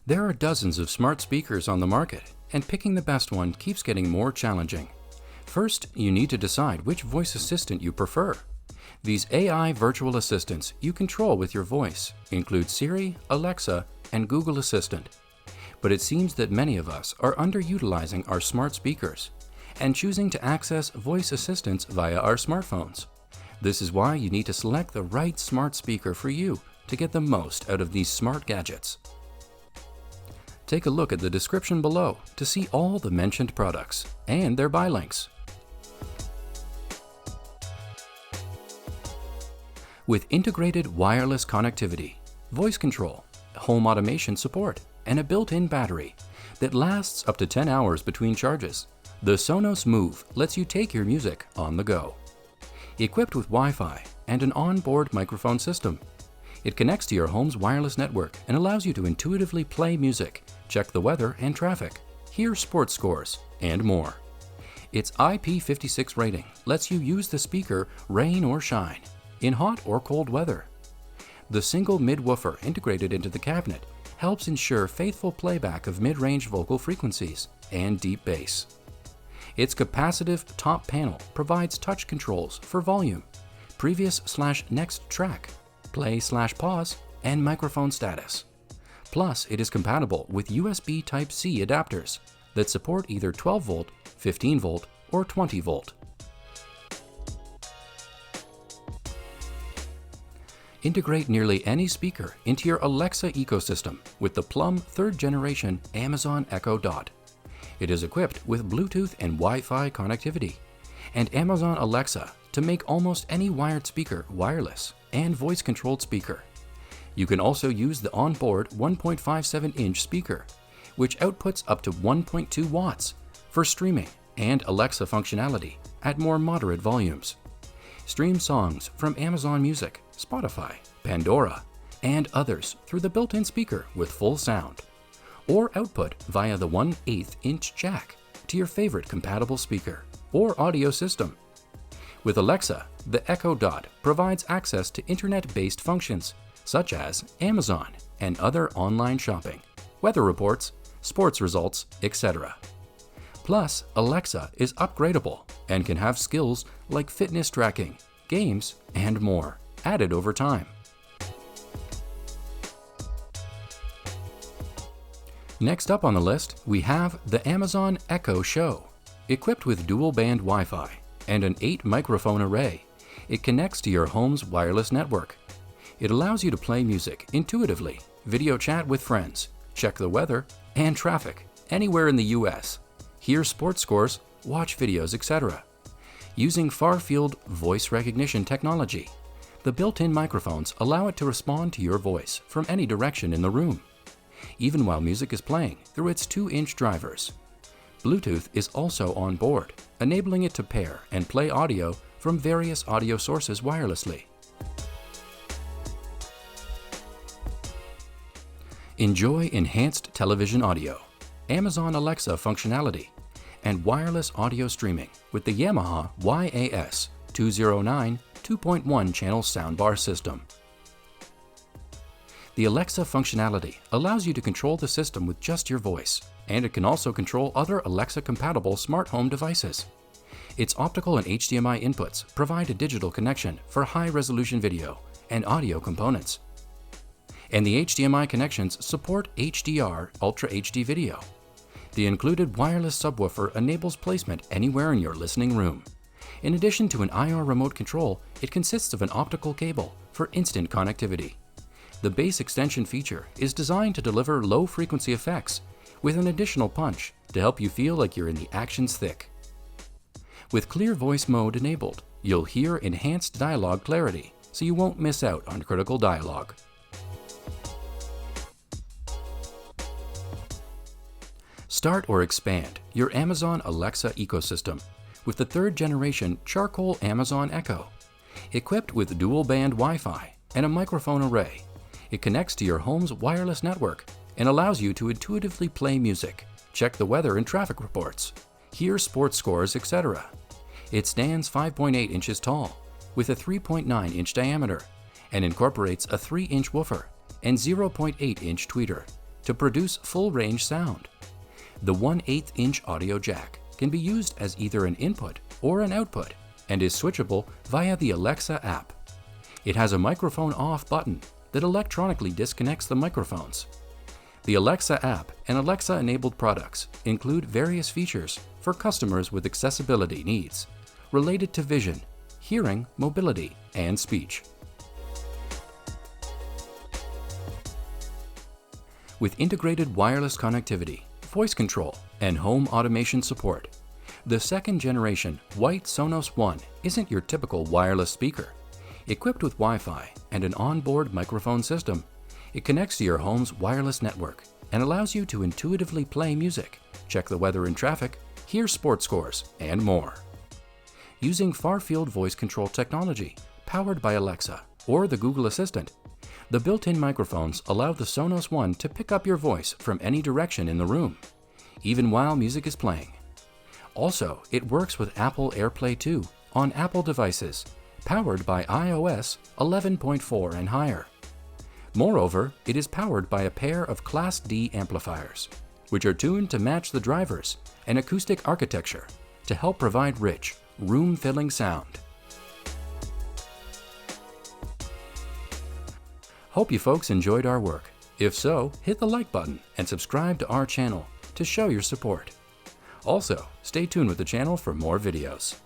There are dozens of smart speakers on the market, and picking the best one keeps getting more challenging. First, you need to decide which voice assistant you prefer. These AI virtual assistants you control with your voice include Siri, Alexa, and Google Assistant. But it seems that many of us are underutilizing our smart speakers and choosing to access voice assistants via our smartphones. This is why you need to select the right smart speaker for you to get the most out of these smart gadgets. Take a look at the description below to see all the mentioned products and their buy links. With integrated wireless connectivity, voice control, home automation support, and a built-in battery that lasts up to 10 hours between charges, the Sonos Move lets you take your music on the go. Equipped with Wi-Fi and an onboard microphone system, it connects to your home's wireless network and allows you to intuitively play music, check the weather and traffic, hear sports scores, and more. Its IP56 rating lets you use the speaker rain or shine, in hot or cold weather. The single mid-woofer integrated into the cabinet helps ensure faithful playback of mid-range vocal frequencies and deep bass. Its capacitive top panel provides touch controls for volume, previous/next track, play/pause, and microphone status. Plus, it is compatible with USB Type-C adapters that support either 12-volt, 15-volt, or 20-volt. Integrate nearly any speaker into your Alexa ecosystem with the Plum 3rd generation Amazon Echo Dot. It is equipped with Bluetooth and Wi-Fi connectivity, and Amazon Alexa to make almost any wired speaker wireless and voice-controlled speaker. You can also use the onboard 1.57-inch speaker, which outputs up to 1.2 watts for streaming and Alexa functionality at more moderate volumes. Stream songs from Amazon Music, Spotify, Pandora, and others through the built-in speaker with full sound, or output via the 1/8-inch jack to your favorite compatible speaker or audio system. With Alexa, the Echo Dot provides access to internet-based functions such as Amazon and other online shopping, weather reports, sports results, etc. Plus, Alexa is upgradable and can have skills like fitness tracking, games, and more added over time. Next up on the list, we have the Amazon Echo Show. Equipped with dual-band Wi-Fi and an 8-microphone array, it connects to your home's wireless network. It allows you to play music intuitively, video chat with friends, check the weather and traffic anywhere in the US, hear sports scores, watch videos, etc. Using far-field voice recognition technology, the built-in microphones allow it to respond to your voice from any direction in the room, even while music is playing through its 2-inch drivers. Bluetooth is also on board, enabling it to pair and play audio from various audio sources wirelessly. Enjoy enhanced television audio, Amazon Alexa functionality, and wireless audio streaming with the Yamaha YAS 209 2.1 channel soundbar system. The Alexa functionality allows you to control the system with just your voice, and it can also control other Alexa-compatible smart home devices. Its optical and HDMI inputs provide a digital connection for high-resolution video and audio components. And the HDMI connections support HDR Ultra HD video. The included wireless subwoofer enables placement anywhere in your listening room. In addition to an IR remote control, it consists of an optical cable for instant connectivity. The bass extension feature is designed to deliver low-frequency effects with an additional punch to help you feel like you're in the action's thick. With clear voice mode enabled, you'll hear enhanced dialogue clarity, so you won't miss out on critical dialogue. Start or expand your Amazon Alexa ecosystem with the 3rd generation charcoal Amazon Echo. Equipped with dual-band Wi-Fi and a microphone array, it connects to your home's wireless network and allows you to intuitively play music, check the weather and traffic reports, hear sports scores, etc. It stands 5.8 inches tall with a 3.9-inch diameter and incorporates a 3-inch woofer and 0.8-inch tweeter to produce full-range sound. The 1/8-inch audio jack can be used as either an input or an output and is switchable via the Alexa app. It has a microphone off button that electronically disconnects the microphones. The Alexa app and Alexa-enabled products include various features for customers with accessibility needs related to vision, hearing, mobility, and speech. With integrated wireless connectivity, voice control, and home automation support, the second-generation white Sonos One isn't your typical wireless speaker. Equipped with Wi-Fi and an onboard microphone system, it connects to your home's wireless network and allows you to intuitively play music, check the weather and traffic, hear sports scores, and more. Using far-field voice control technology powered by Alexa or the Google Assistant, the built-in microphones allow the Sonos One to pick up your voice from any direction in the room, even while music is playing. Also, it works with Apple AirPlay 2 on Apple devices, powered by iOS 11.4 and higher. Moreover, it is powered by a pair of Class D amplifiers, which are tuned to match the drivers and acoustic architecture to help provide rich, room-filling sound. Hope you folks enjoyed our work. If so, hit the like button and subscribe to our channel to show your support. Also, stay tuned with the channel for more videos.